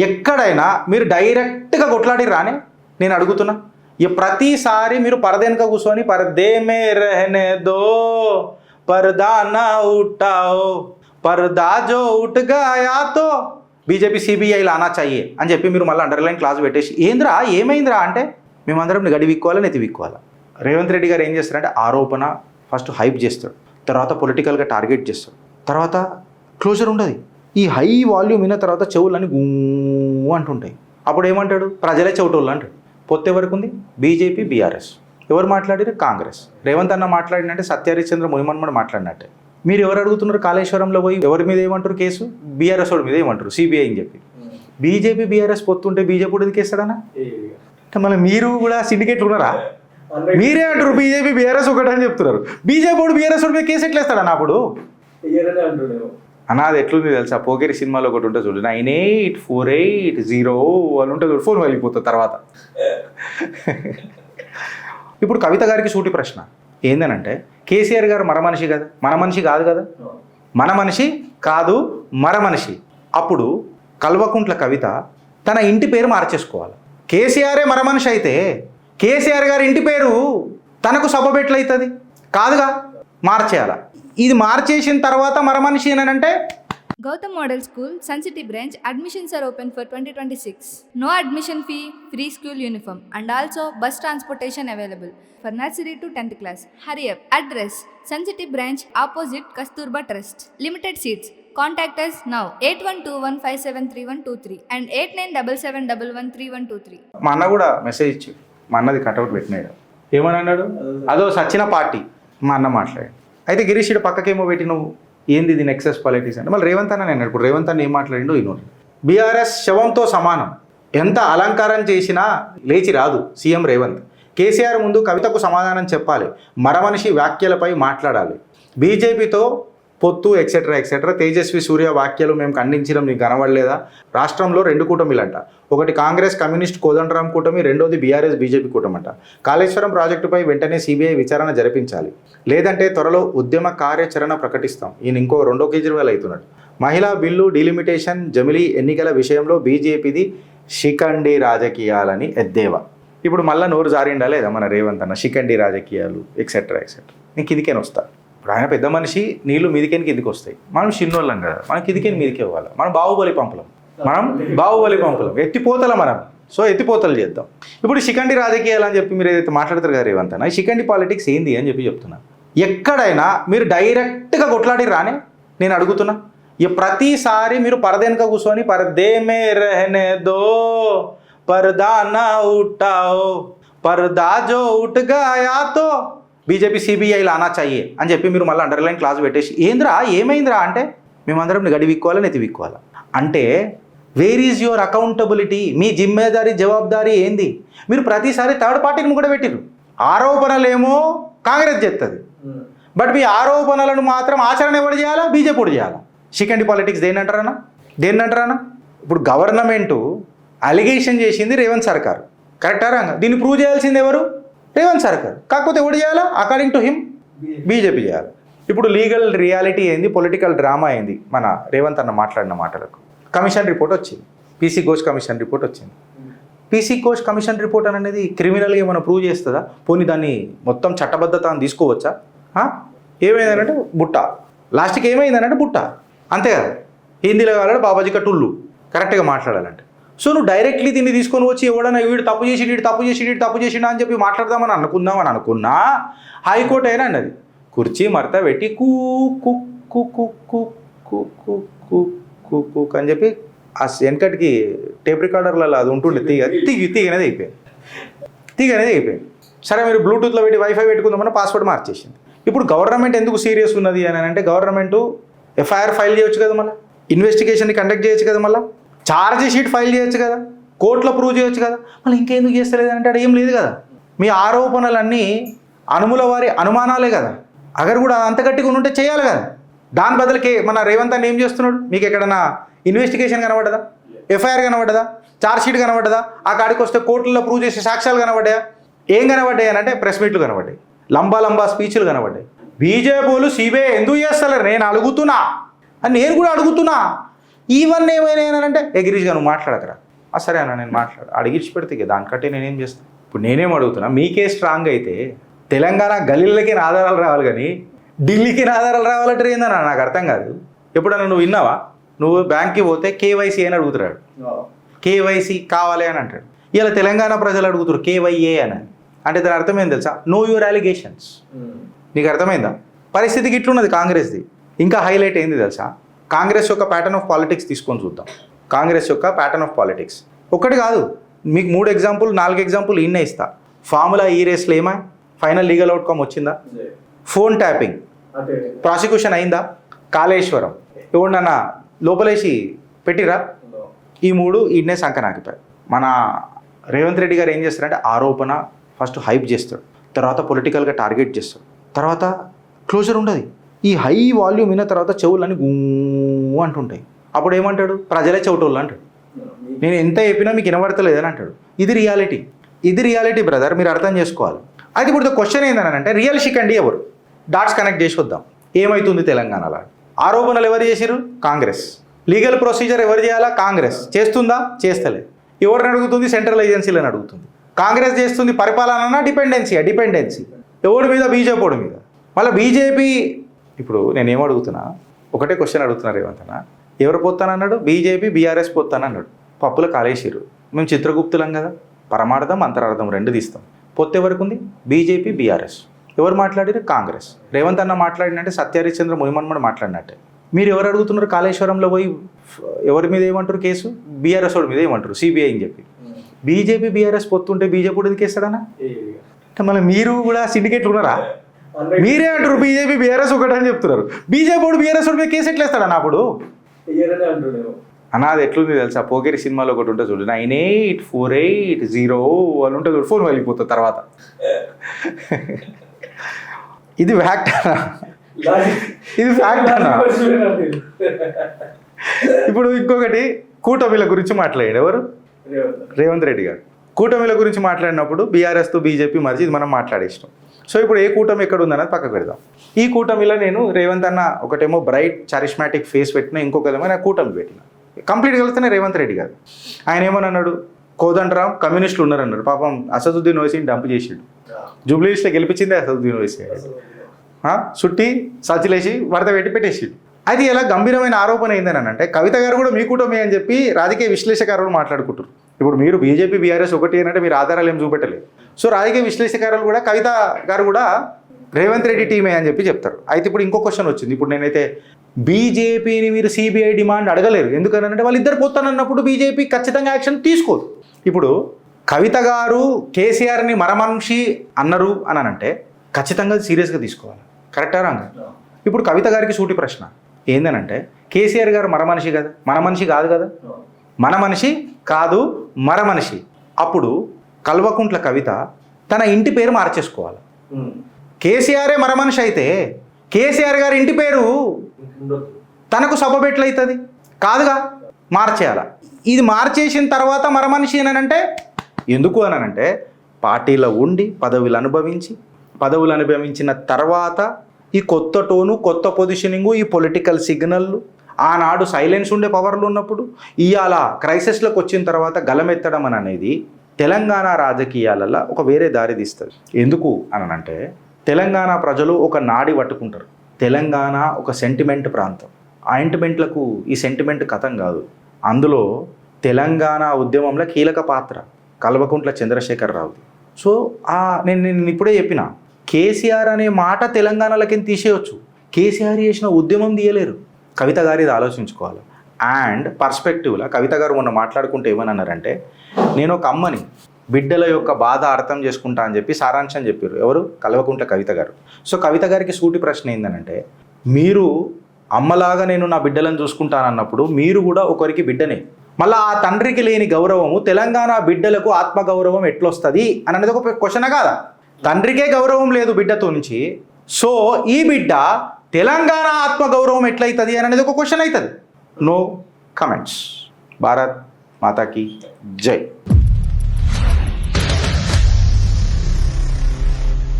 ఎక్కడైనా మీరు డైరెక్ట్గా కొట్లాడి రానే నేను అడుగుతున్నా. ప్రతిసారి మీరు పరదెనక కూర్చొని పరదే మే రహనే దో పరదా నా ఉఠాओ పరదా జో ఉఠ్ గయా తో బీజేపీ సిబిఐ లానా చాయే అని చెప్పి మీరు మళ్ళీ అండర్లైన్ క్లాస్ పెట్టేసి ఏంద్రా ఏమైందిరా అంటే మేమందరం గడి విక్కోవాలా నెత్తి విక్కోవాలా. రేవంత్ రెడ్డి గారు ఏం చేస్తారంటే ఆరోపణ ఫస్ట్ హైప్ చేస్తాడు, తర్వాత పొలిటికల్గా టార్గెట్ చేస్తాడు, తర్వాత క్లోజర్ ఉండదు. ఈ హై వాల్యూమ్ అయిన తర్వాత చెవులన్నీ గూ అంటుంటాయి. అప్పుడు ఏమంటాడు ప్రజలే చెవిటోళ్ళు అంటాడు. పొత్తు ఎవరికి ఉంది? BJP BRS. ఎవరు మాట్లాడారు? కాంగ్రెస్. రేవంత్ అన్న మాట్లాడినట్టే సత్యహరిశ్చంద్ర మునిమన్మడు మాట్లాడినట్టే. మీరు ఎవరు అడుగుతున్నారు? కాళేశ్వరంలో పోయి ఎవరి మీద ఏమంటారు కేసు? బీఆర్ఎస్ వాడి మీద ఏమంటారు సిబిఐ అని చెప్పి. బీజేపీ బీఆర్ఎస్ పొత్తుంటే బీజేపీ కూడా కేస్తాడనా? మళ్ళీ మీరు కూడా సిండికేట్లు ఉన్నారా? మీరే అంటారు బీజేపీ బీఆర్ఎస్ ఒకటి అని చెప్తున్నారు. బీజేపీ వాడు బీఆర్ఎస్ వాడి మీద కేసు ఎట్లా వేస్తాడన్నా? అప్పుడు అన్నా అది ఎట్లుంది తెలుసా? పోకేరి సినిమాలో ఒకటి ఉంటుంది చూడు, 9848 అని ఉంటుంది చూడు, ఫోన్ వెళ్ళిపోతుంది తర్వాత. ఇప్పుడు కవిత గారికి సూటి ప్రశ్న ఏందనంటే, కేసీఆర్ గారు మన మనిషి కదా, మన మనిషి కాదు కదా, మన మనిషి కాదు మర మనిషి. అప్పుడు కల్వకుంట్ల కవిత తన ఇంటి పేరు మార్చేసుకోవాలి. కేసీఆరే మర మనిషి అయితే కేసీఆర్ గారి ఇంటి పేరు తనకు సభబెట్లయితుంది కాదుగా, మార్చేయాల. ఇది మార్చేసిన తర్వాత మర మనిషి అని అంటే Gautam Model School, Sun City branch, admissions are open for 2026. No admission fee, free school uniform and also bus transportation available for nursery to 10th class. Hurry up. Address, Sun City branch opposite Kasturba Trust. Limited seats. Contact us now 8121573123 and 8977113123. మా అన్న కూడా message ఇచ్చి మా అన్నది cutout పెట్టినాడు. ఏమని అన్నాడు? అదో సచిన పార్టీ మా అన్న మాట్లాడాడు. అయితే గిరీష్ పక్కకేమో పెట్టి నువ్వు ఏంది ఇది నెక్సెస్ పాలిటిక్స్ అంటే మళ్ళీ రేవంత్ అన్న నేను ఇప్పుడు రేవంత్ అన్న ఏం మాట్లాడిండో ఈనోడు. బీఆర్ఎస్ శవంతో సమానం, ఎంత అలంకారం చేసినా లేచి రాదు సీఎం రేవంత్. కేసీఆర్ ముందు కవితకు సమాధానం చెప్పాలి, మరమనిషి వ్యాఖ్యలపై మాట్లాడాలి. బీజేపీతో పొత్తు ఎక్సెట్రా ఎక్సెట్రా. తేజస్వి సూర్య వ్యాఖ్యలు మేము ఖండించడం నీకు కనబడలేదా? రాష్ట్రంలో 2 కూటమిలంట, ఒకటి కాంగ్రెస్ కమ్యూనిస్ట్ కోదండరాం కూటమి, రెండోది బీఆర్ఎస్ బీజేపీ కూటమంట. కాళేశ్వరం ప్రాజెక్టుపై వెంటనే సిబిఐ విచారణ జరిపించాలి, లేదంటే త్వరలో ఉద్యమ కార్యాచరణ ప్రకటిస్తాం. ఈయన ఇంకో 2 కేజ్రీవాల్ అవుతున్నాడు. మహిళా బిల్లు డిలిమిటేషన్ జమిలీ ఎన్నికల విషయంలో బీజేపీది శిఖండి రాజకీయాలని ఎద్దేవా. ఇప్పుడు మళ్ళీ నోరు జారిండా లేదా మన రేవంత్ అన్న? శిఖండి రాజకీయాలు ఎక్సెట్రా ఎక్సెట్రా. నేను కిందికేని వస్తా. ఇప్పుడు ఆయన పెద్ద మనిషి, నీళ్లు మీదికేని కిందికి వస్తాయి. మనం చిన్నోళ్ళం కదా, మనం కిందికేని మీదికి ఇవ్వాలి. మనం బాహుబలి పంపలం, ఎత్తిపోతల మనం. సో ఎత్తిపోతలు చేద్దాం. ఇప్పుడు శిఖండి రాజకీయాలు అని చెప్పి మీరు ఏదైతే మాట్లాడతారు కదా రేవంత్ అన్న, శిఖండి పాలిటిక్స్ ఏంది అని చెప్పి చెప్తున్నా. ఎక్కడైనా మీరు డైరెక్ట్గా కొట్లాడి రానే నేను అడుగుతున్నా. ప్రతిసారి మీరు పరదెనక కూర్చొని పరదే మే రహనే దో పరదా నా ఉఠాओ పరదా జో ఉఠ్ గయా తో బీజేపీ సిబిఐ లానా చాయే అని చెప్పి మీరు మళ్ళీ అండర్లైన్ క్లాస్ పెట్టేసి ఏంద్రా ఏమైందిరా అంటే మేమందరం గడి విక్కోవాలా నెత్తి విక్కోవాలా అంటే వేర్ ఈజ్ యువర్ అకౌంటబిలిటీ? మీ జిమ్మేదారీ జవాబారీ ఏంది? మీరు ప్రతిసారి థర్డ్ పార్టీని కూడా పెట్టిరు. ఆరోపణలేమో కాంగ్రెస్ చేస్తుంది, బట్ మీ ఆరోపణలను మాత్రం ఆచరణ ఎవరు చేయాలా? బీజేపీ కూడా చేయాలా. శిఖండి పాలిటిక్స్ దేన్నంటారన్నా? ఇప్పుడు గవర్నమెంటు అలిగేషన్ చేసింది రేవంత్ సర్కార్, కరెక్టా రాంగా? దీన్ని ప్రూవ్ చేయాల్సింది ఎవరు? రేవంత్ సర్కార్. కాకపోతే ఎవరు చేయాలా? అకార్డింగ్ టు హిమ్ బీజేపీ చేయాలి. ఇప్పుడు లీగల్ రియాలిటీ ఏంది, పొలిటికల్ డ్రామా ఏంది? మన రేవంత్ అన్న మాట్లాడిన మాటలకు కమిషన్ రిపోర్ట్ వచ్చింది, పీసీ ఘోష్ కమిషన్ రిపోర్ట్ వచ్చింది. పీసీ ఘోష్ కమిషన్ రిపోర్ట్ అనేది క్రిమినల్గా ఏమైనా ప్రూవ్ చేస్తుందా? పోనీ దాన్ని మొత్తం చట్టబద్ధత అని తీసుకోవచ్చా? ఏమైందనంటే బుట్ట, లాస్ట్కి ఏమైందనంటే బుట్ట, అంతే కదా. హిందీలో కావాలంటే బాబాజీ కట్టుళ్ళు కరెక్ట్గా మాట్లాడాలంటే. సో నువ్వు డైరెక్ట్లీ దీన్ని తీసుకొని వచ్చి ఎవడన్నా వీడు తప్పు చేసిండు అని చెప్పి మాట్లాడదామని అనుకున్నా హైకోర్టు అయినా అన్నది కుర్చీ మరత పెట్టి కూ కు అని చెప్పి ఆ వెనకటికి టేప్ రికార్డర్లలో అది ఉంటుండే తీగ అనేది అయిపోయింది. సరే మీరు బ్లూటూత్లో పెట్టి వైఫై పెట్టుకుందామని పాస్వర్డ్ మార్చేసింది. ఇప్పుడు గవర్నమెంట్ ఎందుకు సీరియస్ ఉన్నది అని అంటే గవర్నమెంట్ ఎఫ్ఐఆర్ ఫైల్ చేయొచ్చు కదా, మళ్ళీ ఇన్వెస్టిగేషన్ని కండక్ట్ చేయొచ్చు కదా, మళ్ళీ ఛార్జ్ షీట్ ఫైల్ చేయొచ్చు కదా, కోర్టులో ప్రూవ్ చేయొచ్చు కదా. మళ్ళీ ఇంకెందుకు చేస్తలేదు అంటే అది ఏం లేదు కదా. మీ ఆరోపణలన్నీ అనుముల వారి అనుమానాలే కదా. అగర్ కూడా అంత గట్టిగా ఉంటే చేయాలి కదా. దాని బదులుకే మన రేవంత్ అన్న ఏం చేస్తున్నాడు? మీకు ఎక్కడన్నా ఇన్వెస్టిగేషన్ కనబడ్డదా? ఎఫ్ఐఆర్ కనబడ్డదా? ఛార్జ్ షీట్ కనబడ్డదా? ఆ కాడికి వస్తే కోర్టుల్లో ప్రూవ్ చేసే సాక్ష్యాలు కనబడ్డాయా? ఏం కనబడ్డాయి అని అంటే ప్రెస్ మీట్లు కనబడ్డాయి, లంబా స్పీచ్లు కనబడ్డాయి. బీజేపీలు సిబిఐ ఎందుకు చేస్తలేరు నేను కూడా అడుగుతున్నా. ఈవన్ ఏమైనా గిరీష్గా నువ్వు మాట్లాడకరా సరే అన్న నేను అడిగిచ్చి పెడితే ఇక దానికంటే నేనేం చేస్తాను. ఇప్పుడు నేనేం అడుగుతున్నా, మీకే స్ట్రాంగ్ అయితే తెలంగాణ గలీళ్ళకి ఆధారాలు రావాలి కానీ ఢిల్లీకి ఆధారాలు రావాలంటే ఏందన్నా నాకు అర్థం కాదు. ఎప్పుడన్నా నువ్వు విన్నావా? నువ్వు బ్యాంక్కి పోతే కేవైసీ అని అడుగుతున్నాడు, కేవైసీ కావాలి అని అంటాడు. ఇలా తెలంగాణ ప్రజలు అడుగుతారు కేవైఏ అని. అంటే దాని అర్థమైంది తెలుసా? Know your allegations. నీకు అర్థమైందా? పరిస్థితికి ఇట్లున్నది కాంగ్రెస్ది. ఇంకా హైలైట్ అయింది తెలుసా? కాంగ్రెస్ యొక్క ప్యాటర్న్ ఆఫ్ పాలిటిక్స్ తీసుకొని చూద్దాం. కాంగ్రెస్ యొక్క ప్యాటర్న్ ఆఫ్ పాలిటిక్స్ ఒకటి కాదు, మీకు 3 ఎగ్జాంపుల్ 4 ఎగ్జాంపుల్ ఇన్నే ఇస్తా. ఫార్ములా ఈ రేస్లో ఏమా ఫైనల్ లీగల్ అవుట్కమ్ వచ్చిందా? ఫోన్ ట్యాపింగ్ ప్రాసిక్యూషన్ అయిందా? కాళేశ్వరం ఎవడన్నా లోపలేసి పెట్టిరా? ఈ 3 ఈయనే సంకనాకిపోయాయి. మన రేవంత్ రెడ్డి గారు ఏం చేస్తారంటే ఆరోపణ ఫస్ట్ హైప్ చేస్తాడు, తర్వాత పొలిటికల్గా టార్గెట్ చేస్తాడు, తర్వాత క్లోజర్ ఉండదు. ఈ హై వాల్యూమ్ విన్న తర్వాత చెవులన్నీ గూ అంటుంటాయి. అప్పుడు ఏమంటాడు? ప్రజలే చెవిటోళ్ళు అంటాడు. నేను ఎంత చెప్పినా మీకు వినబడతలేదని అంటాడు. ఇది రియాలిటీ బ్రదర్, మీరు అర్థం చేసుకోవాలి. అయితే ఇప్పుడు క్వశ్చన్ ఏంటంటే రియల్ షికండి ఎవరు? డాట్స్ కనెక్ట్ చేసి వద్దాం. ఏమవుతుంది తెలంగాణలో? ఆరోపణలు ఎవరు చేసిరు? కాంగ్రెస్. లీగల్ ప్రొసీజర్ ఎవరు చేయాలా? కాంగ్రెస్. చేస్తుందా? చేస్తలే. ఎవరిని అడుగుతుంది? సెంట్రల్ ఏజెన్సీలను అడుగుతుంది. కాంగ్రెస్ చేస్తుంది పరిపాలన డిపెండెన్సీ ఎవడి మీద? బీజేపీ మీద. మళ్ళీ బీజేపీ ఇప్పుడు నేనేం అడుగుతున్నా, ఒకటే క్వశ్చన్ అడుగుతున్నారు ఏమంటున్నా, ఎవరు పోతానన్నాడు? BJP BRS పోతానన్నాడు. పప్పుల కాలేసిరు. మేము చిత్రగుప్తులం కదా, పరమార్థం అంతరార్థం 2 తీస్తాం. పొత్తు ఎవరికి ఉంది? BJP BRS. ఎవరు మాట్లాడారు? కాంగ్రెస్. రేవంత్ అన్న మాట్లాడినట్టే సత్యహరిశ్చంద్ర మునిమన్మడు మాట్లాడినట్టే. మీరు ఎవరు అడుగుతున్నారు? కాళేశ్వరంలో పోయి ఎవరి మీద ఏమంటారు కేసు? బీఆర్ఎస్ వాడి మీద ఏమంటారు? సిబిఐ అని చెప్పి. బీజేపీ బీఆర్ఎస్ పొత్తుంటే బీజేపీ ఎందుకు వేస్తాడన్నా? మళ్ళీ మీరు కూడా సిండికేట్లు ఉన్నారా? మీరే అంటారు బీజేపీ బీఆర్ఎస్ ఒకటి అని చెప్తున్నారు. బీజేపీ వాడు బీఆర్ఎస్ వాడి మీద కేసు ఎట్లా వేస్తాడన్నా? అప్పుడు అన్న అది ఎట్లుంది తెలుసా? పోగేరి సినిమాలో ఒకటి ఉంటుంది చూడు, 98 48 0 అని ఉంటుంది చూడు, ఫోన్ వెళ్ళిపోతుంది తర్వాత. ఇది ఫ్యాక్ట్ అన్న, ఇది ఫ్యాక్ట్ అన్న. ఇప్పుడు ఇంకొకటి కూటమిల గురించి మాట్లాడాడు ఎవరు? రేవంత్ రెడ్డి గారు. కూటమిల గురించి మాట్లాడినప్పుడు బీఆర్ఎస్తో బీజేపీ మరిచి ఇది మనం మాట్లాడేసినాం. సో ఇప్పుడు ఏ కూటమి ఎక్కడ ఉందన్నది పక్కకు పెడదాం. ఈ కూటమిలో నేను రేవంత్ అన్న ఒకటేమో బ్రైట్ చారిస్మాటిక్ ఫేస్ పెట్టిన, ఇంకొకరేమో నా కూటమి పెట్టిన. కంప్లీట్ కలిస్తేనే రేవంత్ రెడ్డి గారు. ఆయన ఏమని అన్నాడు? కోదండరాం కమ్యూనిస్టులు ఉన్నారన్నాడు. పాపం అసదుద్దీన్ ఓవైసీని డంప్ చేసిండు. జూబ్లీస్లో గెలిపించిందే అసదుద్దీన్ ఓవైసీ. చుట్టి సచ్చిలేసి వరద పెట్టేసిండు. అది ఎలా గంభీరమైన ఆరోపణ ఏందని అంటే కవిత గారు కూడా మీ కూటమి అని చెప్పి రాజకీయ విశ్లేషకారులు మాట్లాడుకుంటారు. ఇప్పుడు మీరు బీజేపీ బీఆర్ఎస్ ఒకటి అంటే మీరు ఆధారాలు ఏం చూపెట్టలేదు. సో రాజకీయ విశ్లేషకారులు కూడా కవిత గారు కూడా రేవంత్ రెడ్డి టీమే అని చెప్పి చెప్తారు. అయితే ఇప్పుడు ఇంకో క్వశ్చన్ వచ్చింది. ఇప్పుడు నేనైతే బీజేపీని మీరు సిబిఐ డిమాండ్ అడగలేరు, ఎందుకనంటే వాళ్ళిద్దరు పోతానన్నప్పుడు బీజేపీ ఖచ్చితంగా యాక్షన్ తీసుకోదు. ఇప్పుడు కవిత గారు కేసీఆర్ని మరమనిషి అన్నారు అని అంటే ఖచ్చితంగా సీరియస్గా తీసుకోవాలి. కరెక్టా రాంగా? ఇప్పుడు కవిత గారికి సూటి ప్రశ్న ఏందనంటే కేసీఆర్ గారు మరమనిషి కదా, మన మనిషి కాదు కదా, మన మనిషి కాదు మరమనిషి. అప్పుడు కల్వకుంట్ల కవిత తన ఇంటి పేరు మార్చేసుకోవాలి. కేసీఆరే మరమనిషి అయితే కేసీఆర్ గారి ఇంటి పేరు తనకు సబ్బబెట్లవుతుంది కాదుగా, మార్చేయాల. ఇది మార్చేసిన తర్వాత మరమనిషి అనంటే ఎందుకు అనంటే పార్టీలో ఉండి పదవులు అనుభవించిన తర్వాత ఈ కొత్త టోను, కొత్త పొజిషనింగు, ఈ పొలిటికల్ సిగ్నల్లు, ఆనాడు సైలెన్స్ ఉండే పవర్లు ఉన్నప్పుడు ఇవాళ క్రైసిస్లోకి వచ్చిన తర్వాత గలమెత్తడం అని అనేది తెలంగాణ రాజకీయాలలో ఒక వేరే దారి తీస్తుంది. ఎందుకు అనంటే తెలంగాణ ప్రజలు ఒక నాడి పట్టుకుంటారు. తెలంగాణ ఒక సెంటిమెంట్ ప్రాంతం. ఆయింట్మెంట్లకు ఈ సెంటిమెంట్ కథం కాదు. అందులో తెలంగాణ ఉద్యమంలో కీలక పాత్ర కల్వకుంట్ల చంద్రశేఖరరావుది. సో నేను ఇప్పుడే చెప్పిన కేసీఆర్ అనే మాట తెలంగాణలకి తీసేయచ్చు, కేసీఆర్ చేసిన ఉద్యమం తీయలేరు. కవిత గారు ఇది ఆలోచించుకోవాలి. అండ్ పర్స్పెక్టివ్లో కవిత గారు మొన్న మాట్లాడుకుంటే ఏమన్నారంటే నేను ఒక అమ్మని, బిడ్డల యొక్క బాధ అర్థం చేసుకుంటా అని చెప్పి సారాంశం చెప్పారు. ఎవరు? కల్వకుంట్ల కవిత గారు. సో కవిత గారికి సూటి ప్రశ్న ఏంటంటే మీరు అమ్మలాగా నేను నా బిడ్డలను చూసుకుంటానన్నప్పుడు మీరు కూడా ఒకరికి బిడ్డనే. మళ్ళీ ఆ తండ్రికి లేని గౌరవము తెలంగాణ బిడ్డలకు ఆత్మగౌరవం ఎట్లొస్తుంది అని అనేది ఒక క్వశ్చన్ కాదా? తండ్రికే గౌరవం లేదు బిడ్డతో నుంచి. సో ఈ బిడ్డ తెలంగాణ ఆత్మగౌరవం ఎట్లయితుంది అని అనేది ఒక క్వశ్చన్ అవుతుంది. No comments. భారత్ మాతాకి జై.